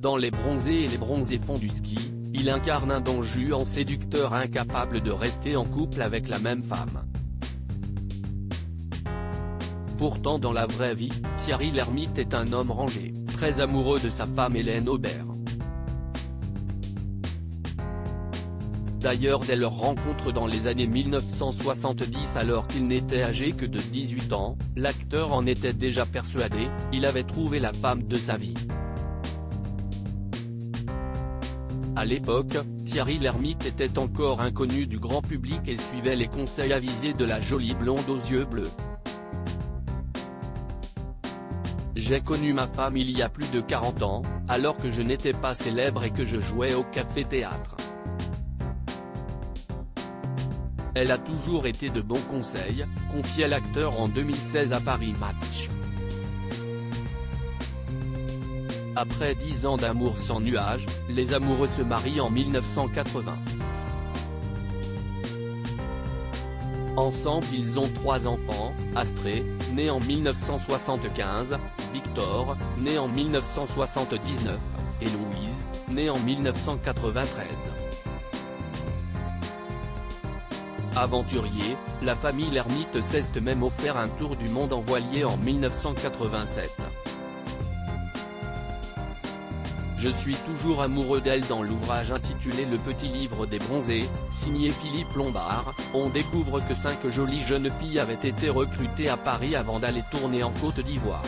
Dans Les Bronzés et les Bronzés font du ski, il incarne un Don Juan séducteur incapable de rester en couple avec la même femme. Pourtant dans la vraie vie, Thierry Lhermitte est un homme rangé, très amoureux de sa femme Hélène Aubert. D'ailleurs dès leur rencontre dans les années 1970 alors qu'il n'était âgé que de 18 ans, l'acteur en était déjà persuadé, il avait trouvé la femme de sa vie. À l'époque, Thierry Lhermitte était encore inconnu du grand public et suivait les conseils avisés de la jolie blonde aux yeux bleus. J'ai connu ma femme il y a plus de 40 ans, alors que je n'étais pas célèbre et que je jouais au café-théâtre. Elle a toujours été de bons conseils, confiait l'acteur en 2016 à Paris Match. Après 10 ans d'amour sans nuages, les amoureux se marient en 1980. Ensemble ils ont 3 enfants, Astrée, née en 1975, Victor, né en 1979, et Louise, née en 1993. Aventurier, la famille Lhermitte s'est même offert un tour du monde en voilier en 1987. Je suis toujours amoureux d'elle. Dans l'ouvrage intitulé Le Petit Livre des Bronzés, signé Philippe Lombard, on découvre que 5 jolies jeunes filles avaient été recrutées à Paris avant d'aller tourner en Côte d'Ivoire.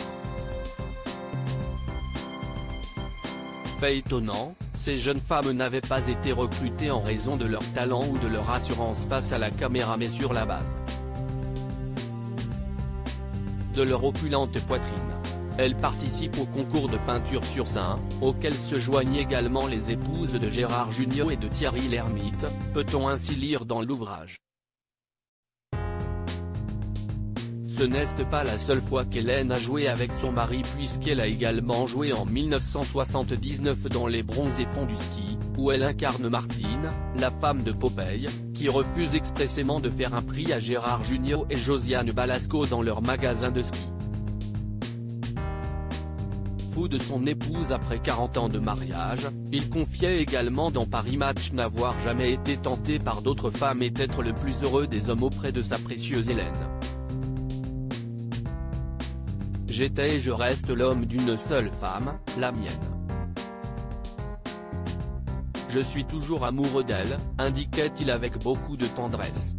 Fait étonnant, ces jeunes femmes n'avaient pas été recrutées en raison de leur talent ou de leur assurance face à la caméra mais sur la base de leur opulente poitrine. Elles participent au concours de peinture sur sein, auquel se joignent également les épouses de Gérard Jugnot et de Thierry Lhermitte, peut-on ainsi lire dans l'ouvrage. Ce n'est pas la seule fois qu'Hélène a joué avec son mari puisqu'elle a également joué en 1979 dans Les Bronzés font du ski, où elle incarne Martine, la femme de Popeye, qui refuse expressément de faire un prix à Gérard Jugnot et Josiane Balasco dans leur magasin de ski. Fou de son épouse après 40 ans de mariage, il confiait également dans Paris Match n'avoir jamais été tenté par d'autres femmes et être le plus heureux des hommes auprès de sa précieuse Hélène. J'étais et je reste l'homme d'une seule femme, la mienne. Je suis toujours amoureux d'elle, indiquait-il avec beaucoup de tendresse.